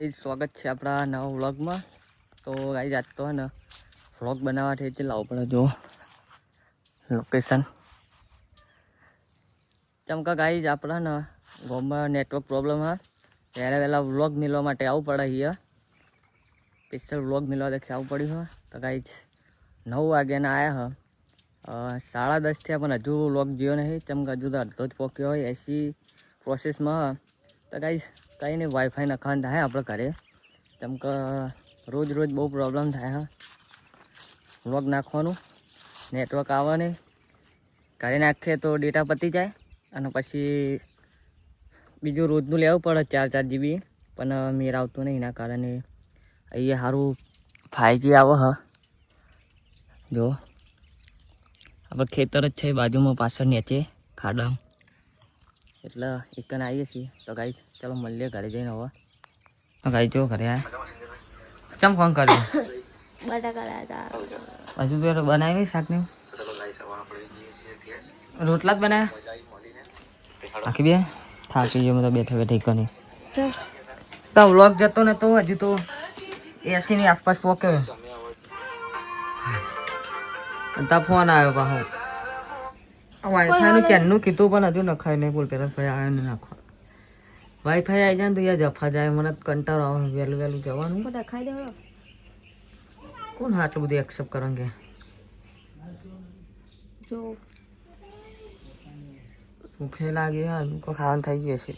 સ્વાગત છે આપણા નવા વ્લોગમાં. તો ગાઈસ આજ તો ને વ્લોગ બનાવવાથી એટલે લાવવું પડે જો લોકેશન. ચમકા ગાઈસ આપણા ને ગામમાં નેટવર્ક પ્રોબ્લેમ હા ત્યારે વહેલા વ્લોગ મિલવા માટે આવવું પડે. અહીંયા સ્પેશિયલ વ્લોગ મિલવા દેખી આવવું પડ્યું હોય. તો ગાઈસ 9 વાગ્યાના આવ્યા હા 10:30 થયા પણ હજુ વ્લોગ જીવો નહીં. ચમકા હજુ તો અડધો જ પોક્યો હોય એસી પ્રોસેસમાં. તો ગાઈસ કંઈ નહીં, વાઈફાઈ નખાવાનું થાય આપણે ઘરે. કેમ કે રોજ બહુ પ્રોબ્લેમ થાય હા વ્લોગ નાખવાનું, નેટવર્ક આવે નહીં. ઘરે નાખીએ તો ડેટા પતી જાય અને પછી બીજું રોજનું લેવું પડે 4 GB. પણ મેર આવતું નહીં, એના કારણે અહીંયા સારું 5G આવે હા. જો આપણે ખેતર જ છે બાજુમાં, પાછળ નીચે ખાડા, એટલે એકન આવીએ છીએ. તો ગાઈસ ચાલો મળીએ ઘરે જઈને. હવે ગાઈસ જો ઘરે આવ્યા. કેમ ફોન કર્યો? બટાકા લાવ્યા. હજુ તો બનાવી નહીં શાક ને રોટલા જ બનાવ્યા. આખી બે થાકી ગયો તો બેઠે કને તો વ્લોગ જતો ને તો હજુ તો 80 ની આસપાસ પહોંચ્યો. તા ફોન આવ્યો પાછો. વાઈફાઈ નું ચેનનું કીધું પણ હજુ નખાય નહીં. બોલ પેલા ભાઈ આવ્યો ને નાખો. વાઈફાઈ આવી જાય ને તો યાર જફા જાય. મને કંટાળો આવે વહેલું જવાનું. બધા ખાઈ દેવો કોણ આટલું બધું એક્સેપ્ટ કરેંગે. જો ભૂખે લાગે હા, ખાવાનું થઈ ગયું છે.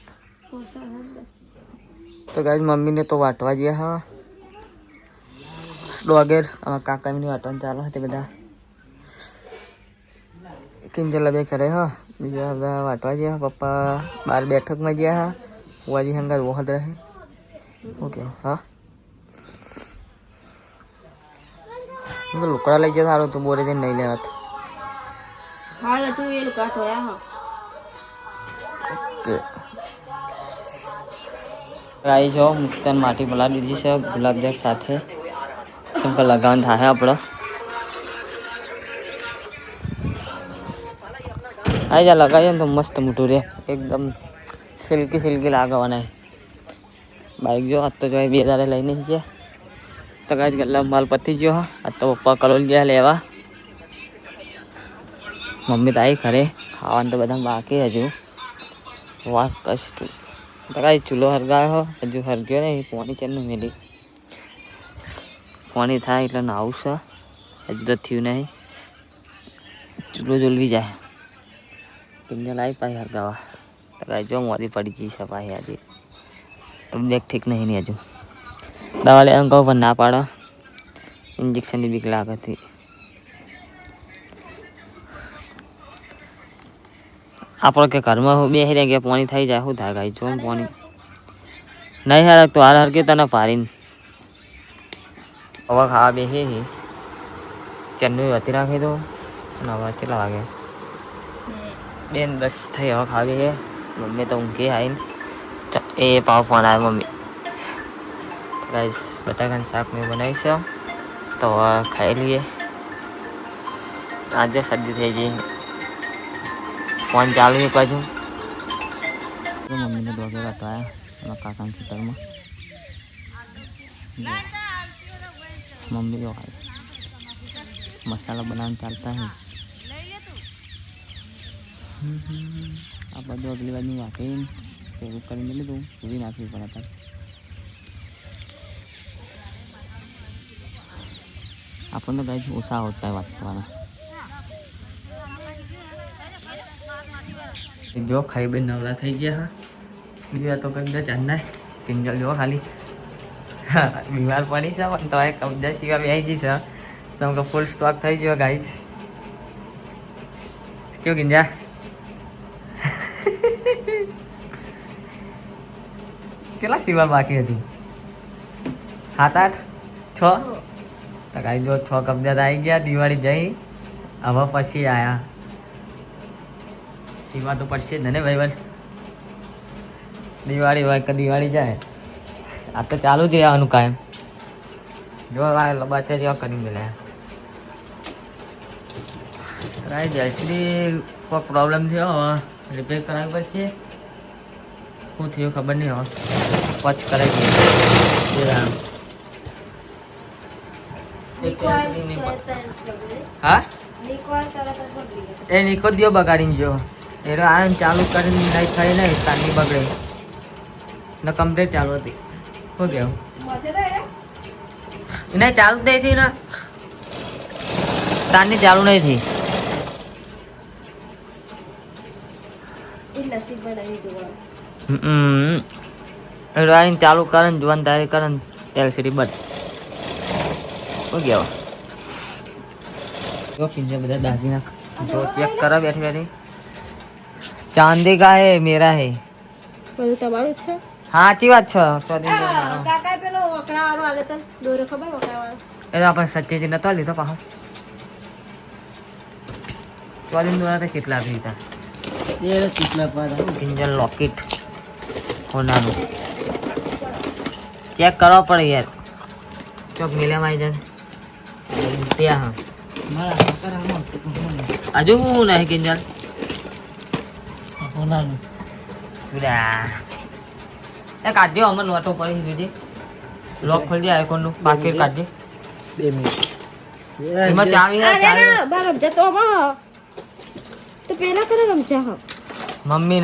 તો ગાઈસ મમ્મીને તો વાટવા ગયા હા ડોગેર. કાકાની વાટવાનું ચાલો તે બધા કિંજલ બે કરે હા. બીજા બધા વાટવા ગયા. પપ્પા બહાર બેઠકમાં ગયા હા. વાજી હંગાત વખત રહે. ઓકે હા હું તો લુકડા લઈ જતા સારું તું બોરે જઈને નહીં લેવાત. ગાઈસ જો મુક્તાન માટી બોલાવી દીધી છે ગુલાબજામ સાથે. કેમ કે લગાવવાનું થાય આપણે. આવી જા લગાવીએ ને તો મસ્ત મોટું રહે, એકદમ સિલ્કી લાગવાના. બાઈક જો આજ તો જો 2 દાડે લઈને ગયા. તો ગાઈસ ગલ્લા માલ પતી ગયો હા. આજ તો પપ્પા કલોલ ગયા લેવા. મમ્મી તો આવી ઘરે. ખાવાનું તો બધા બાકી હજુ. વાહ કષ્ટ. તો ગાઈસ ચૂલો હરગાયો હજુ હરગ્યો નહીં. પાણી ચેનનું મેલી પાણી થાય એટલે નાવું છે. હજુ તો થયું નહીં. ચૂલો જલવી જાય. કિંજલ આવી પાછી હરગાવા. તો ગાઈસ જો મોદી પડી ગઈ છે પાછી આજે. તબિયત ઠીક નહીં ની હજુ. દવા લેવાનું કહું પણ ના પાડો. ઇન્જેક્શનની બીક લાગે હતી. આપણે કે ઘરમાં બેસી રહ્યા ગયા પાણી થઈ જાય શું થાય ગાઈસ. જો પાણી નહીં હરક તો હાર હરકે તને પારીને હવે ખાવા બેસી ચેનનું વધી રાખી દો. અને હવે કેટલા વાગે 2:10 થઈ. હવે ખાવી છે. મમ્મી તો ઊંઘી આવીને એ પાવ ફોન આવ્યો મમ્મી. ગાઈસ બટાકાનું શાક મેં બનાવી છે તો ખાઈ લઈએ. આજે શરદી થઈ ગઈ. ફોન ચાલુ એક બાજુ. મમ્મીને દોગે કાઢવાયા એમાં કાકાના ખેતરમાં. મમ્મી જો મસાલા બનાવવાનું ચાલતા હે. આ બધું અગલી બાજુ વાંકીને પેલું કરીને લીધું. પૂરી નાખવી પડે તાર. આપણને તો ગાઈસ ઓછા આવડતા વાત કરવાના. જો ખાઈ બે નવરા થઈ ગયા હા. બીજા તો કઈ બધા ચાંદા કિંજલ જો ખાલી બીમાર પડી છે પણ તો કબજા સિવા બી આવી જશે. તમને ફૂલ સ્ટોક થઈ ગયો ગાઈસ. કેવું કિંજા કેટલા સિવા બાકી હતું? 7 8 6. તો ગાઈસ જો 6 કબજા આવી ગયા. દિવાળી જઈ હવે પછી આયા. સીવા તો પડશે જ ને ભાઈ. દિવાળી હોય કે દિવાળી જાય આ તો ચાલુ જ રહેવાનું કાયમ. જો લબાચા જેવા કરી મેળ્યા. એલસીડી કોઈ પ્રોબ્લેમ થયો હવે રિપેર કરાવવી પડશે. શું થયું ખબર નહીં. હવે વોચ કરાવી દઈએ. હા એ નિકો દિયો બગાડીને જો એ આ ચાલુ કરીને નહીં થઈ નહીં તારની બગડે ને કમ્પ્લીટ ચાલુ હતી શું કેવું એને ચાલુ જ નહીં થઈ ને તારની ચાલુ નહીં થઈ રાઈન ચાલુ કરે ને જોવાનું તારી કરે ને એલસીડી બટ શું કેવું જો ખીંચે બધા દાગી નાખ जो चेक करा बैठी बैठी चांदी का है मेरा है બધું તમારું જ છે हाँ अच्छी बात છે કાકા પેલો વકડા વાળો આલે તો દોરે ખબર વકડા વાળો એ તો આપણે સચ્ચી નતો લીધો પાછો ચોલીન દોરા તો કેટલા આપી દીધા એ કેટલા પાડા કિંજલ લોકેટ હોનાનું ચેક કરવા પડે યાર ચોક મિલ્યામાં આવી જાય ત્યાં હા હજુ હું નહીં કિંજલ હોનાનું સુડા એ કાઢજો અમને નોટો પડી સુધી લોક ખોલી દે આઈકોનનું પાકીટ કાઢજે 2 મિનિટ એમાં ચાવી હે ચાવી બાર રમજા તો માં તો પેલા કરે રમજા હ મમ્મી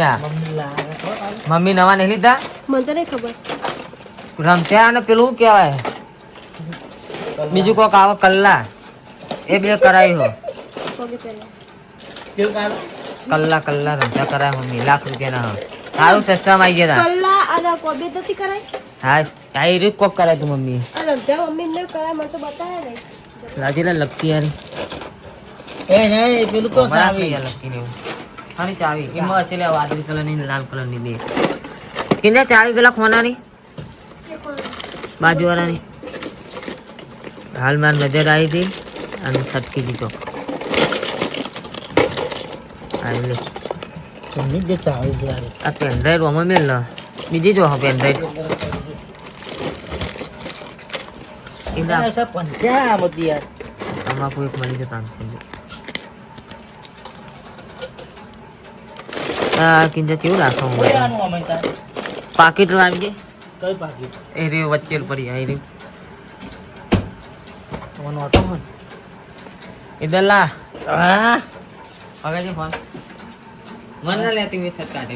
નવા નહીં લીધા મને તો નહીં ખબર રમતા અને પેલું કહેવાય બીજું કોક આવે કલ્લા એ બે કરાવી હો કોગે પેલા કલ્લા રમતા કરાય મમ્મી ₹1,00,000 ના સારું સસ્તામાં આવી ગયા કલ્લા અને કોબે તો કરાય હા આ એ રીત કોક કરાય તું મમ્મી આ રમજા મમ્મી ને કરાય મને તો બતાવે નહીં લાજીલા લગતી યાર એ નહીં પેલું તો ચાવી લગતી નહીં ખાલી ચાવી એમાં છે લે વાદળી કલરની લાલ કલરની બે કિંજલ ચાવી પેલા ખોનાની બાજુવાળાની હાલ માર નજર આવી હતી અને છટકી દીધો આવી લે આ પેનડ્રાઈવ આમાં મેલ ને બીજી જો હા પેનડ્રાઈવ આમાં કોઈ એક મળી જતા છે કિંજલ કેવું રાખો પાકીટ લાવી દે કઈ પાકીટ એ રે વચ્ચે પડી આ રે મને ઓટો ફોન ઇધર લા હવે જે ફોન મન ના લેતી મે સટ કાઢે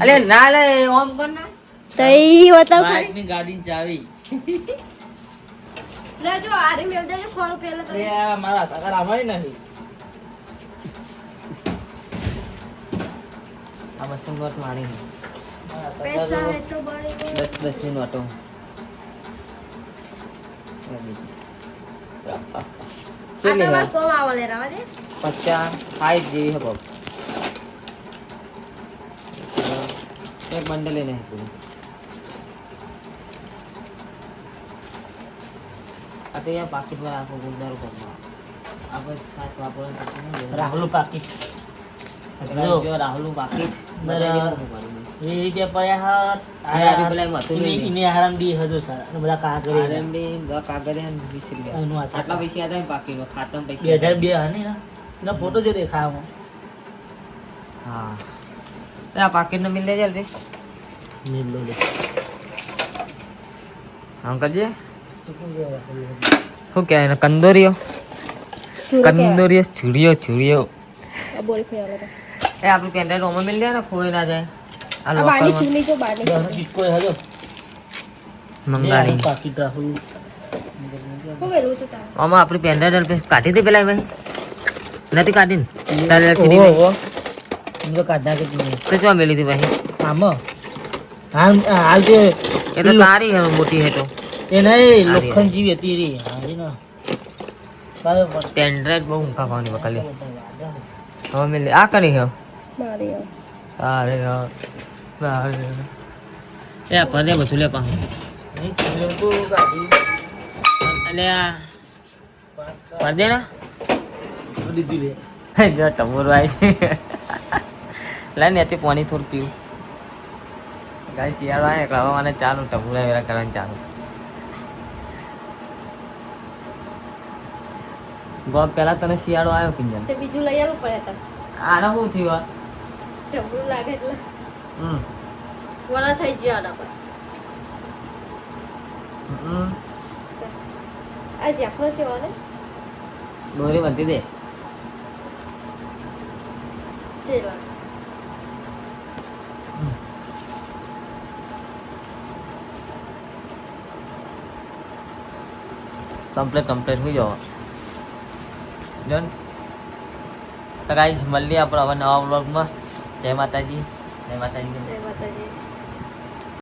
અલે ના લે ઓમ કર ના તઈ બતાવ બાઈક ની ગાડીની ચાવી લે જો આરે મેલ દેજો ફોન પેલા તો લે મારા કાકા રામાય નહીં આ વસ્તુ નોટ મારી પૈસા હે તો બડી 10 ની નોટો આ તમાર કોમ આવલે રાવા દે 50 5 જેવી હે બાપ એક બંડલ લેને હે પૂરી આ તો યાર પાકીટ માં રાખો ગુંદારો કરવા આપણે સાસ વાપરવાનું પાકીટ રાહુલ પાકી જો રાહુલનું પાકીટ એ રીતે પડ્યા આરી પેલા હતું નહીં ઇને આરામ દી હજો સર અને બધા કાગરે આરએમડી દા કાગરે અને 20 રૂપિયા એનું આટલા પૈસા હતા પાકીટમાં ખાતામાં પૈસા 2002 હને ના એનો ફોટો જો દેખાવ હા આ પાકીટ નો મિલ લે જલ્દી મિલ લો આમ કરજે શું કહેવાય એને કંદોરીઓ છુડીઓ આ બોલ ફેરલો એ આપણું પેન્ડ્રાઈવ ઓમાં મિલ જાય ને ખોઈ ના જાય આ આ બાની લોકરમાં ચૂલી તો બાની ડિસ્કો હજો મંગાડી પાકી રાહુલ હું વેલું તો તાર આમાં આપણી પેન્ડ્રાઈવ કાઢી દે પેલા ભાઈ નથી કાઢી ને તારે લખી દે તો કાઢા કે નહીં તો ચો મેલી હતી ભાઈ આમ હાલ તે એ તો તારી હે મોટી હે તો એ નહીં લોખંડ જેવી હતી રે હારી ના પેન્ડ્રાઈવ બહુ ઊંઘા ખાવાની બકાલી હવે મેલી આ કરી હે મારી અરે એ પડે બધું લે પાછું એટલે આ પડે ને દીધી લે જો ટમોરો આવી છે લાઈ ને પાણી થોડું પીવું ગાય શિયાળો આવે એટલે હવે મને ચાલુ ટમોરા વેરા કરવાનું ચાલુ ગોપ પેલા તને શિયાળો આવ્યો કિંજલ તે બીજું લઈ આવવું પડે તાર આને શું થયું ઢબરું લાગે એટલે હમ વળા થઈ ગયો આના પર આ જેફરો છે ઓને દોરી બાંધી દે. ચેલા કમ્પ્લીટ થઈ જાવ. ડન. તો ગાઈસ મળીએ આપણે હવે નવા વ્લોગમાં. જય માતાજી. જય માતાજી.